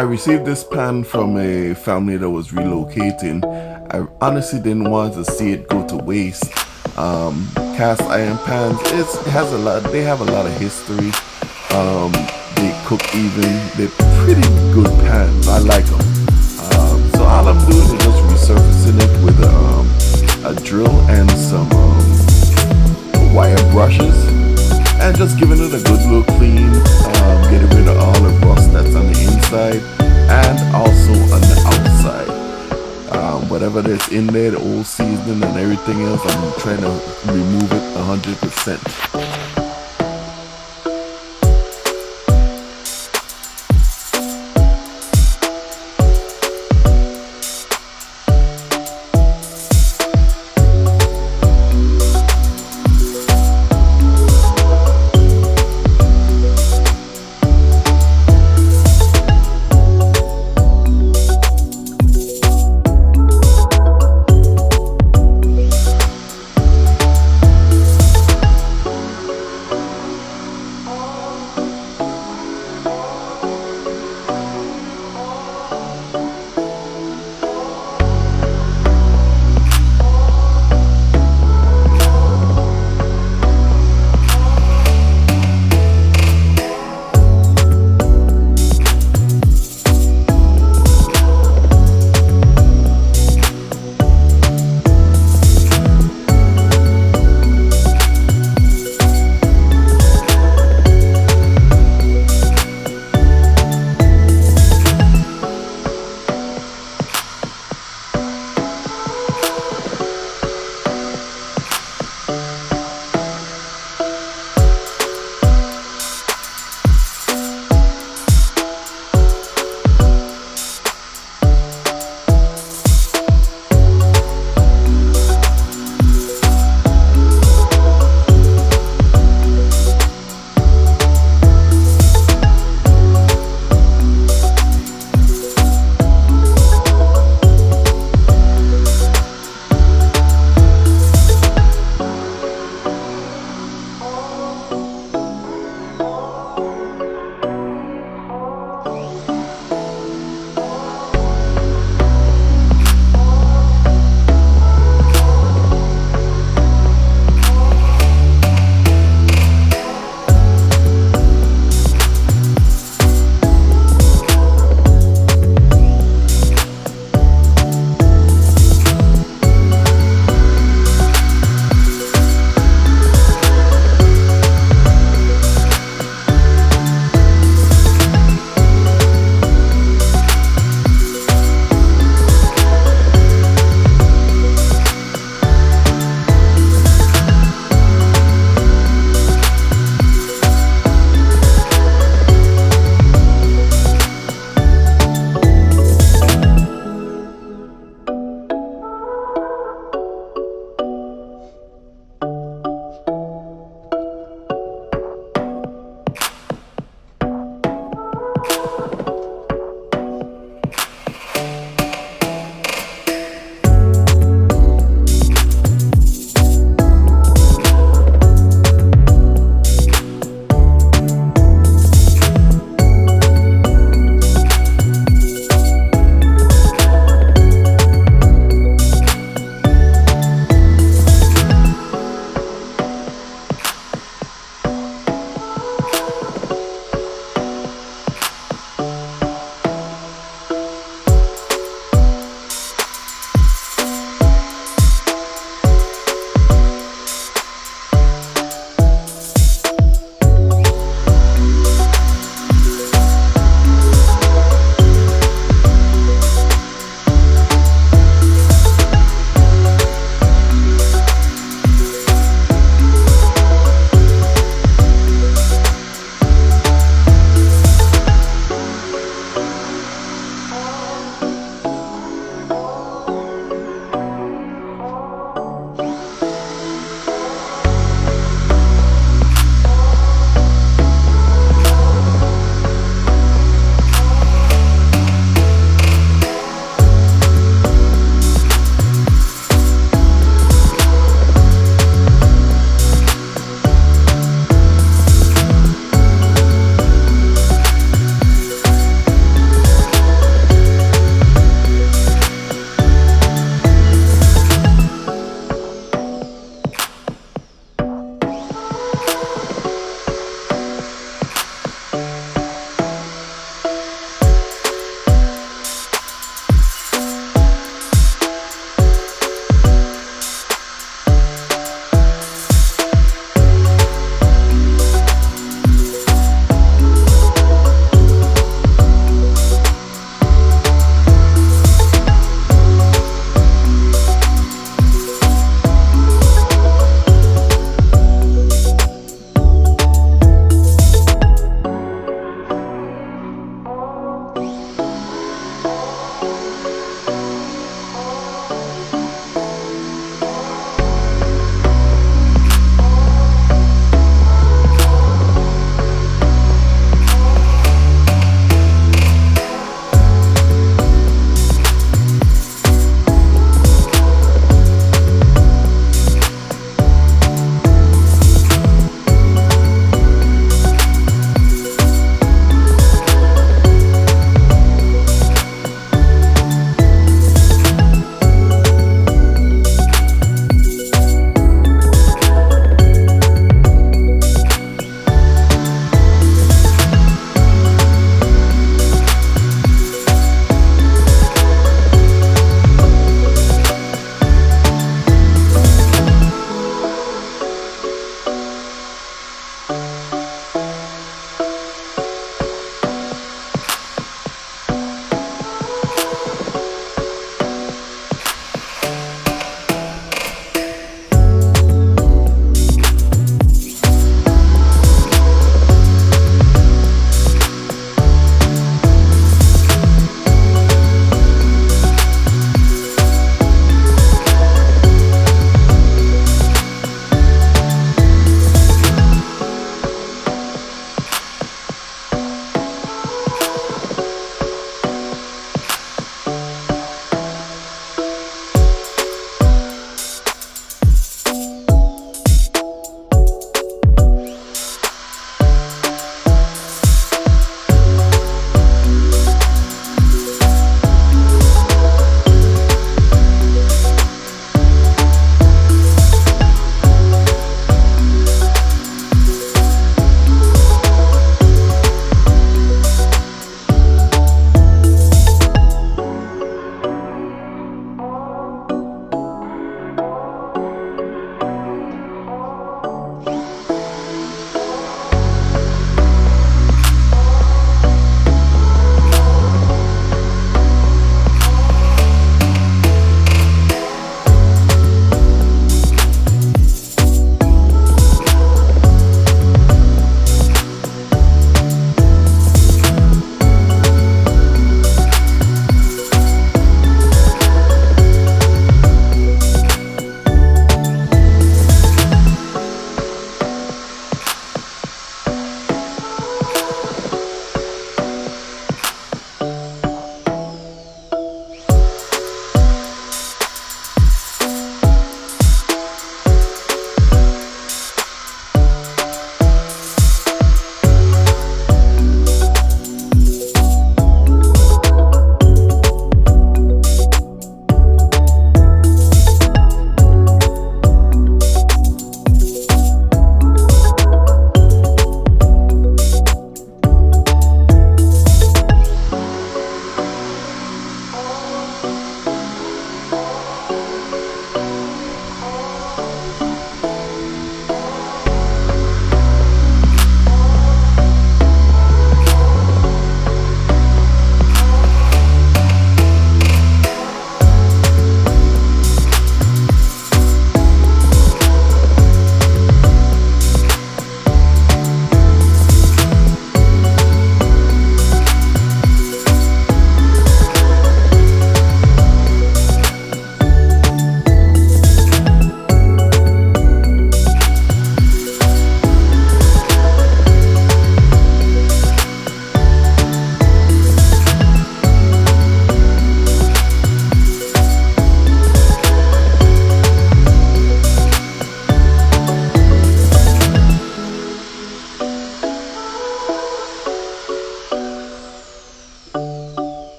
I received this pan from a family that was relocating. I honestly didn't want to see it go to waste. Cast iron pans, it has a lot. They have a lot of history. They cook even. They're pretty good pans. I like them. So all I'm doing is just resurfacing it with a drill and some wire brushes, and just giving it a good little clean, getting rid of all the rust that's on the inside and also on the outside. Whatever that's in there, the old seasoning and everything else, I'm trying to remove it 100%.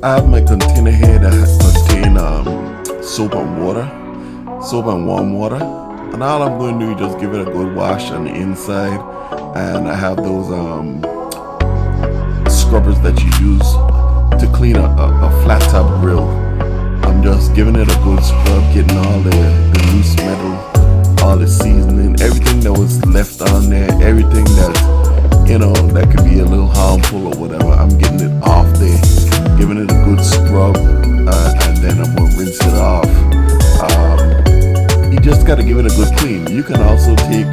I have my container here that contain soap and water, soap and warm water, and all I'm going to do is just give it a good wash on the inside. And I have those scrubbers that you use to clean a flat top grill. I'm just giving it a good scrub, getting all the loose metal, all the seasoning, everything that was left on there, everything that, you know, that could be a little harmful or whatever. I'm getting it off there, giving it a good scrub, and then I'm gonna rinse it off. You just gotta give it a good clean. You can also take,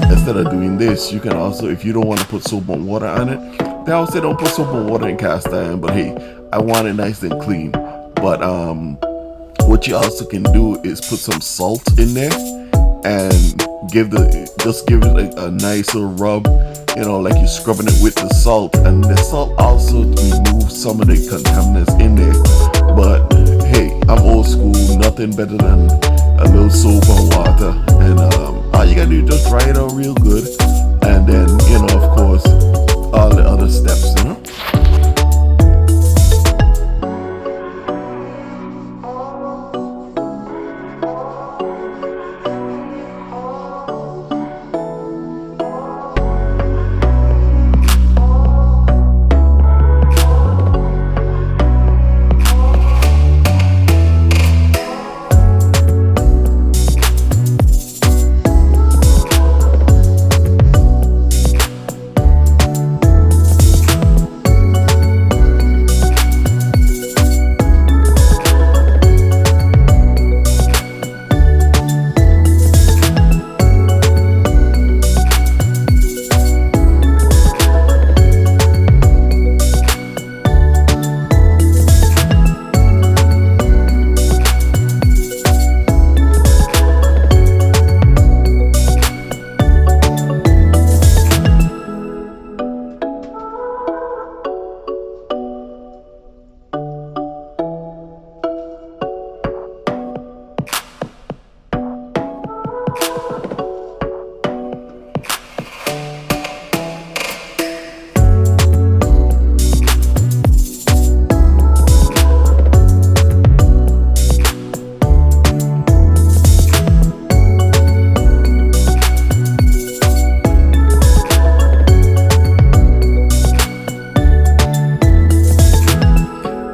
instead of doing this, you can also, if you don't want to put soap and water on it, they always say don't put soap and water in cast iron, but hey, I want it nice and clean. But what you also can do is put some salt in there and give it a nice little rub, you know, like you're scrubbing it with the salt, and the salt also removes some of the contaminants in there. But hey, I'm old school, nothing better than a little soap and water, and all you gotta do is just dry it out real good, and then, you know, of course, all the other steps, you know.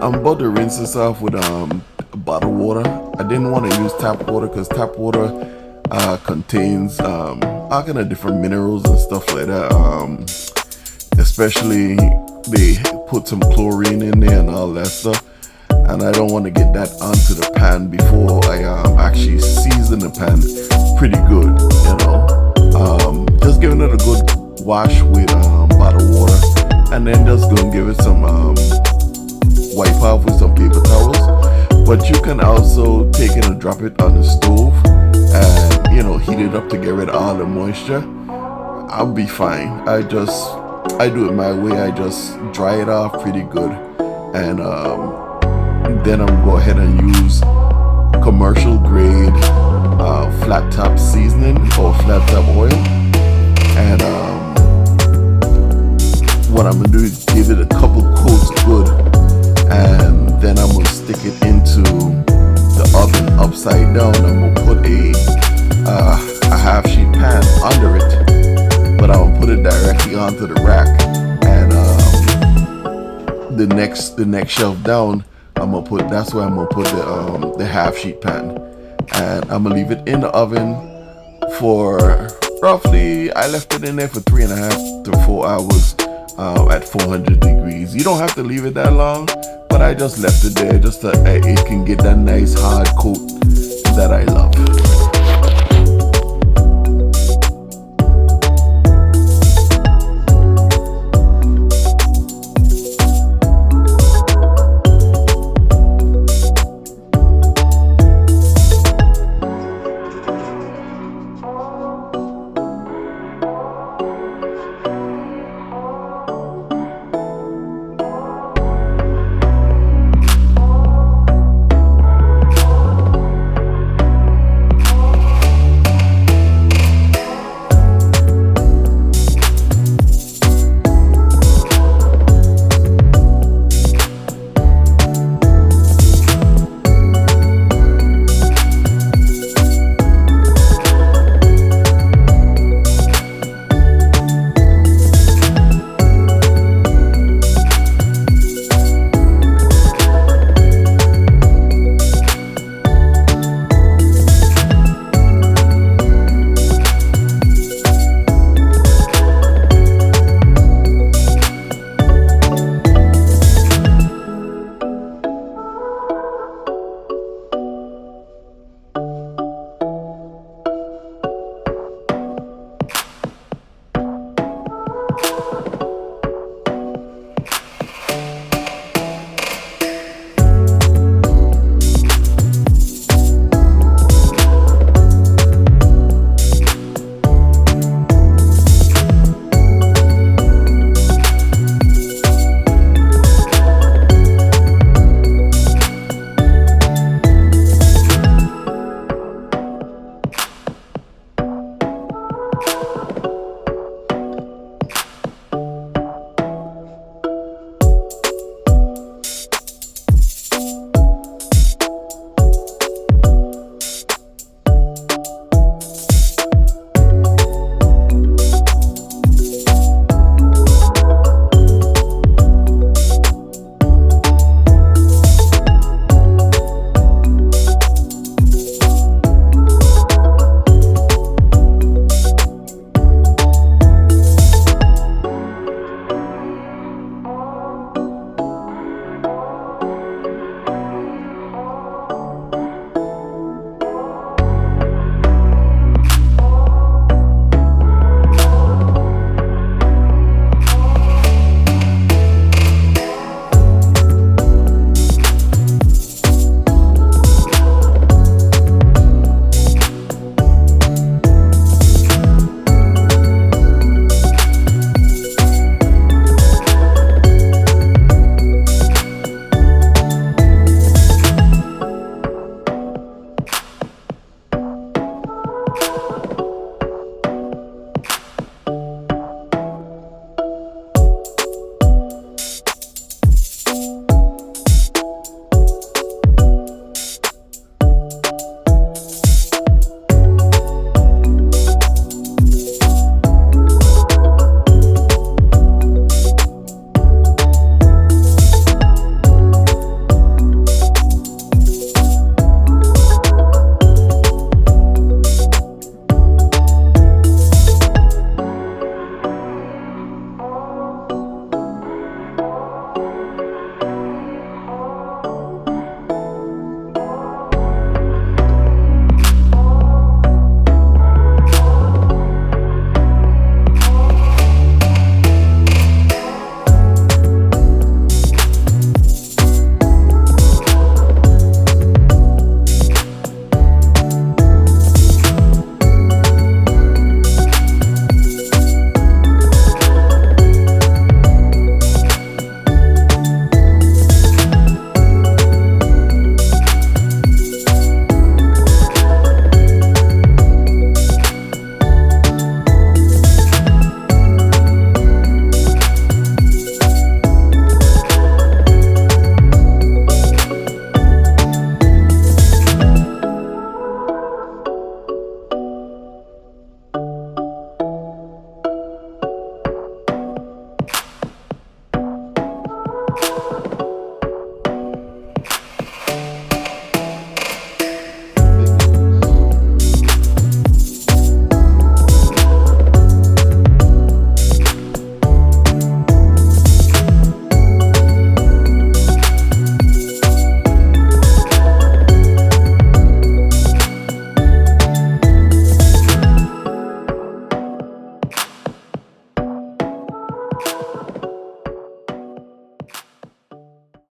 I'm about to rinse this off with bottled water. I didn't want to use tap water because tap water contains all kind of different minerals and stuff like that. Especially they put some chlorine in there and all that stuff, and I don't want to get that onto the pan before I actually season the pan pretty good, you know. Just giving it a good wash with bottled water, and then just gonna give it some wipe off with some paper towels. But you can also take it and drop it on the stove and, you know, heat it up to get rid of all the moisture. I'll be fine. I do it my way. I just dry it off pretty good, and then I'm go ahead and use commercial grade flat top seasoning or flat top oil, and what I'm gonna do is give it a couple coats good, and then I'm gonna stick it into the oven upside down. I'm gonna put a half sheet pan under it, but I'm gonna put it directly onto the rack, and the next shelf down, that's where I'm gonna put the half sheet pan, and I'm gonna leave it in the oven for roughly, I left it in there for 3.5 to 4 hours at 400 degrees. You don't have to leave it that long, but I just left it there just so it can get that nice hard coat that I love.